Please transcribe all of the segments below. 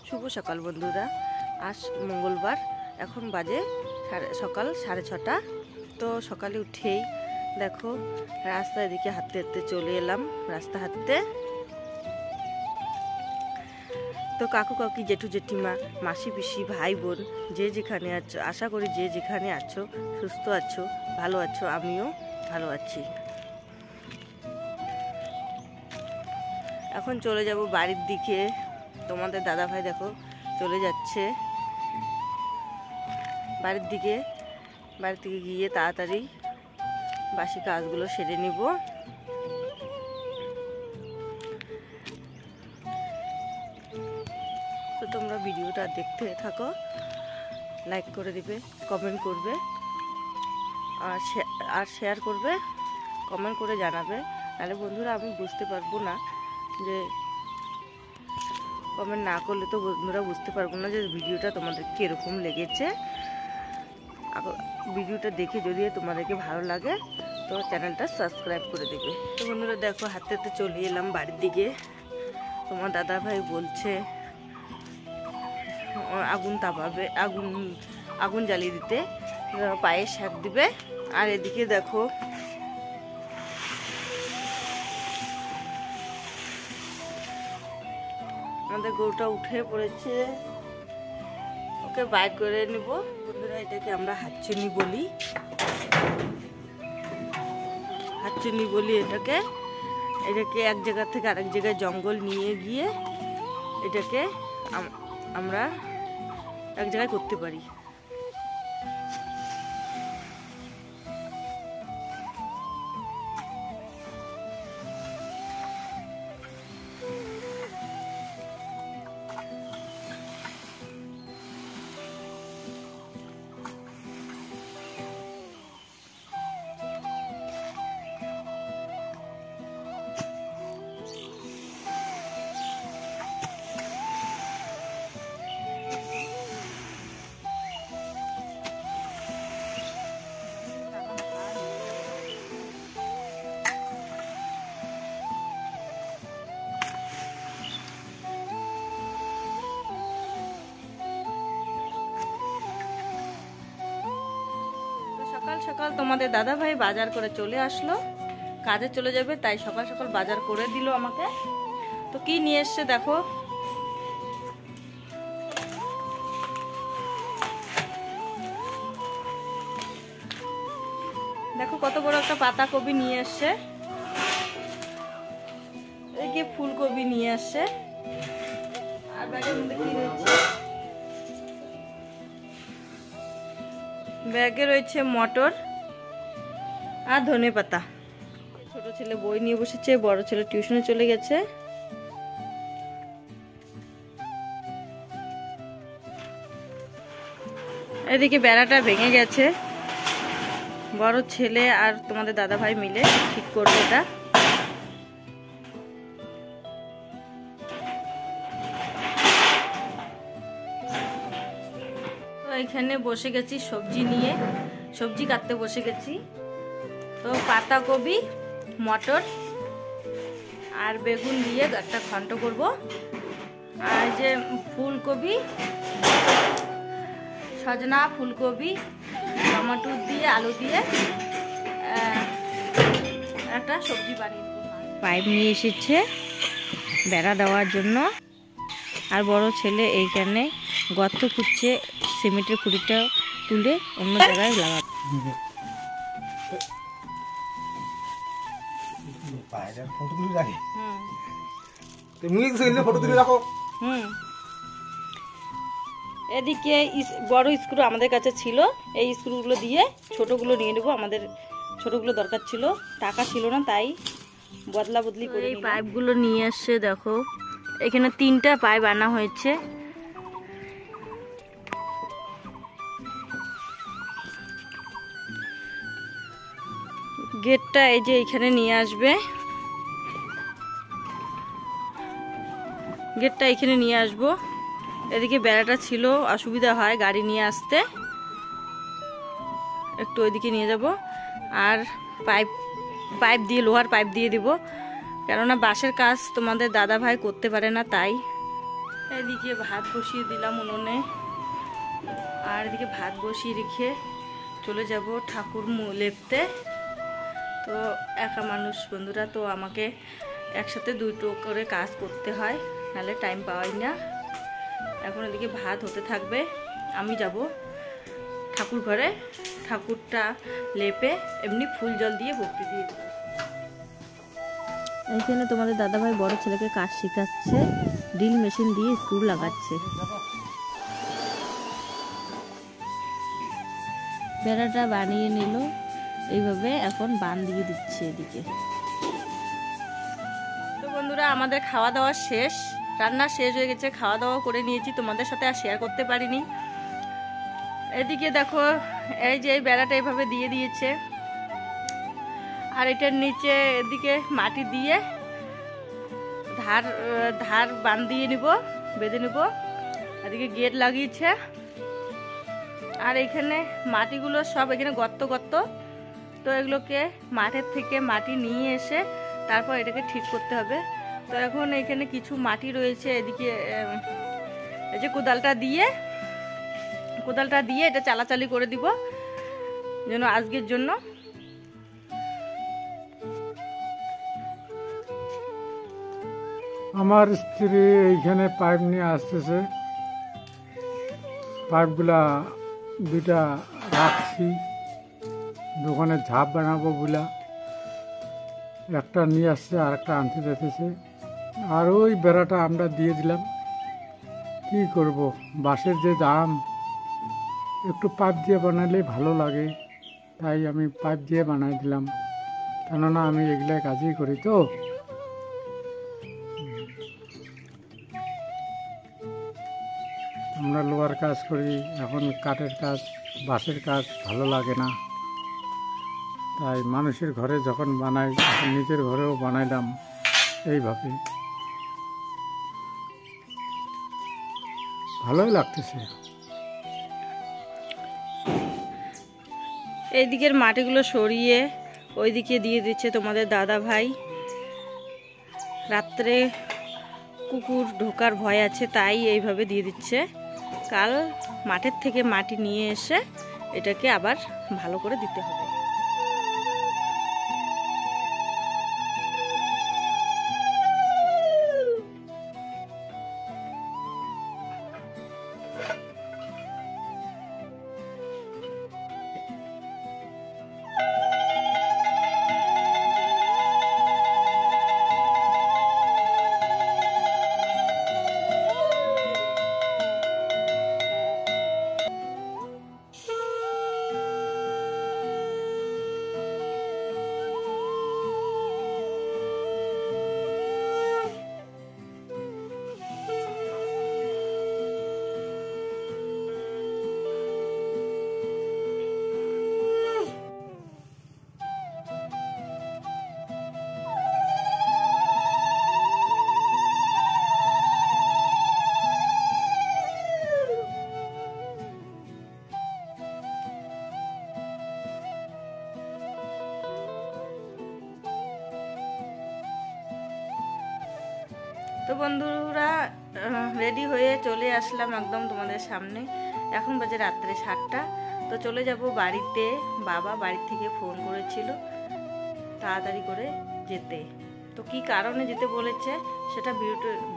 শুভ সকাল বন্ধুরা। আজ মঙ্গলবার, এখন বাজে সকাল 6:30। তো সকালে উঠেই দেখো রাস্তার দিকে হাঁটতে হাঁটতে চলে এলাম, রাস্তা হাঁটতে। তো কাকু কাকি, জেঠু জেঠিমা, মাসি পিসি, ভাই বোন যে যেখানে আছো, আশা করি যে যেখানে আছো সুস্থ আছো, ভালো আছো। আমিও ভালো আছি। এখন চলে যাব বাড়ির দিকে। তোমাদের দাদা ভাই দেখো চলে যাচ্ছে বাড়ির দিকে। বাড়ির থেকে গিয়ে তাড়াতাড়ি বাসি কাজগুলো সেরে নিব। তো তোমরা ভিডিওটা দেখতে থাকো, লাইক করে দিবে, কমেন্ট করবে আর শেয়ার করবে, কমেন্ট করে জানাবে। তাহলে বন্ধুরা আমি বুঝতে পারবো না, যে কমেন্ট না করলে তো বন্ধুরা বুঝতে পারবো না যে ভিডিওটা তোমাদের কীরকম লেগেছে। ভিডিওটা দেখে যদি তোমাদেরকে ভালো লাগে তো চ্যানেলটা সাবস্ক্রাইব করে দেবে। তো বন্ধুরা দেখো হাঁটতে হাঁটতে চলে এলাম বাড়ির দিকে। তোমার দাদা ভাই বলছে আগুন তাপাবে, আগুন জ্বালিয়ে দিতে, পায়ে শাক দিবে। আর এদিকে দেখো আমাদের গরুটা উঠে পড়েছে, ওকে বাইর করে নিব। বন্ধুরা এটাকে আমরা হাতচুনি বলি, হাতচুনি বলি এটাকে এক জায়গা থেকে আরেক জায়গায় জঙ্গল নিয়ে গিয়ে এটাকে আমরা এক জায়গায় করতে পারি। সকাল সকাল তোমাদের দাদা ভাই বাজার করে চলে আসলো, কাজে চলে যাবে, তাই সকাল সকাল বাজার করে দিল আমাকে। তো কি নিয়ে এসছে দেখো, দেখো কত বড় একটা পাতাকপি নিয়ে এসছে, এদিকে ফুলকপি নিয়ে আসছে। আর ব্যাগের মধ্যে কি রয়েছে, ব্যাগে রয়েছে মটর আর ধনেপাতা। ছোট ছেলে বই নিয়ে বসেছে, বড় ছেলে টিউশনে চলে গেছে। এদিকে বেড়াটা ভেঙে গেছে, বড় ছেলে আর তোমাদের দাদা ভাই মিলে ঠিক করবে এটা। এখানে বসে গেছি সবজি নিয়ে, সবজি কাটতে বসে গেছি। তো পাতাকপি, মটর আর বেগুন দিয়ে একটা ঘন্ট করব। আর যে ফুলকপি, সজনা, ফুলকপি, টমেটো দিয়ে, আলু দিয়ে একটা সবজি বানিয়ে দেবো। পাইপ নিয়ে এসেছে বেড়া দেওয়ার জন্য। আর বড় ছেলে এইখানে গর্ত খুঁজছে, সিমেন্টের খুঁটিটা তুলে অন্য জায়গায় লাগাবে। এদিকে বড় স্ক্রু আমাদের কাছে ছিল, এই স্ক্রুগুলো দিয়ে ছোটগুলো নিয়ে নেবো। আমাদের ছোটগুলো দরকার ছিল, টাকা ছিল না, তাই বদলা বদলি করে এই পাইপগুলো নিয়ে আসছে। দেখো এখানে 3টা পাইপ আনা হয়েছে। গেটটা এই যে এখানে নিয়ে আসবে, গেটটা এখানে নিয়ে আসবো। এদিকে বেড়াটা ছিল, অসুবিধা হয় গাড়ি নিয়ে আসতে, একটু ওইদিকে নিয়ে যাব। আর পাইপ দিয়ে, লোহার পাইপ দিয়ে দিব, কেননা বাঁশের কাজ তোমাদের দাদা ভাই করতে পারে না, তাই এদিকে ভাত বসিয়ে দিলাম উনুনে, আর এদিকে ভাত বসিয়ে রেখে চলে যাব ঠাকুর লেপতে। তো একা মানুষ বন্ধুরা, তো আমাকে একসাথে দুটো করে কাজ করতে হয়, নাহলে টাইম পাওয়াই না। এখন এদিকে ভাত হতে থাকবে, আমি যাব ঠাকুর ঘরে, ঠাকুরটা লেপে এমনি ফুল জল দিয়ে ভক্তি দিয়ে দেবো। এইখানে তোমাদের দাদাভাই বড় ছেলেকে কাজ শেখাচ্ছে, ড্রিল মেশিন দিয়ে স্ক্রু লাগাচ্ছে। বেড়াটা বানিয়ে নিল এইভাবে, এখন বান দিয়ে দিচ্ছে এদিকে। তো বন্ধুরা, আমাদের খাওয়া দাওয়া শেষ, রান্না শেষ হয়ে গেছে, খাওয়া দাওয়া করে নিয়েছি, তোমাদের সাথে আর শেয়ার করতে পারিনি। এদিকে দেখো, এই যে এই বেড়াটা এইভাবে দিয়ে দিয়েছে, আর এটার নিচে এদিকে মাটি দিয়ে ধার ধার বান দিয়ে নিব, বেঁধে নিব। এদিকে গেট লাগিয়েছে, আর এখানে মাটিগুলো সব এখানে গর্ত গর্ত, তো এগুলোকে মাঠের থেকে মাটি নিয়ে এসে তারপর এটাকে ঠিক করতে হবে। তো এখন এখানে কিছু মাটি রয়েছে, এদিকে এই যে কোদালটা দিয়ে এটা চালাচালি করে দিব যেন আজকের জন্য। আমার স্ত্রী এইখানে পাইপ নিয়ে আসতেছে, পাইপগুলা দুইটা রাখছি দোকানে ঝাঁপ বানাবো বলে, একটা নিয়ে আসছে আর একটা আনতে যেতেছে। আর ওই বেড়াটা আমরা দিয়ে দিলাম, কি করব, বাঁশের যে দাম, একটু পাইপ দিয়ে বানালে ভালো লাগে, তাই আমি পাইপ দিয়ে বানাই দিলাম, কেননা আমি এগুলা কাজই করি। তো আমরা লোহার কাজ করি, এখন কাঠের কাজ, বাঁশের কাজ ভালো লাগে না, তাই মানুষের ঘরে যখন বানাই, নিজের ঘরেও বানাইলাম এইভাবে, ভালোই লাগতেছে। এই দিকের মাটিগুলো সরিয়ে ওইদিকে দিয়ে দিচ্ছে তোমাদের দাদা ভাই। রাত্রে কুকুর ঢোকার ভয় আছে, তাই এইভাবে দিয়ে দিচ্ছে। কাল মাঠের থেকে মাটি নিয়ে এসে এটাকে আবার ভালো করে দিতে হবে। তো বন্ধুরা, রেডি হয়ে চলে আসলাম একদম তোমাদের সামনে। এখন বাজে রাত্রে 7টা। তো চলে যাব বাড়িতে। বাবা বাড়ি থেকে ফোন করেছিল তাড়াতাড়ি করে যেতে। তো কি কারণে যেতে বলেছে সেটা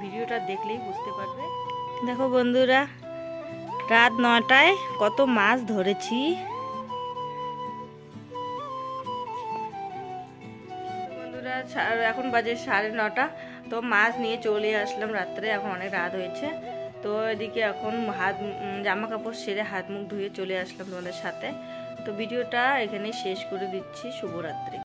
ভিডিওটা দেখলেই বুঝতে পারবে। দেখো বন্ধুরা, রাত 9টায় কত মাছ ধরেছি। বন্ধুরা, এখন বাজে 9:30। তো মাছ নিয়ে চলে আসলাম রাত্রে, এখন অনেক রাত হয়েছে। তো এদিকে এখন জামা কাপড় সেরে হাত মুখ ধুয়ে চলে আসলাম তোমাদের সাথে। তো ভিডিওটা এখানে শেষ করে দিচ্ছি। শুভরাত্রি।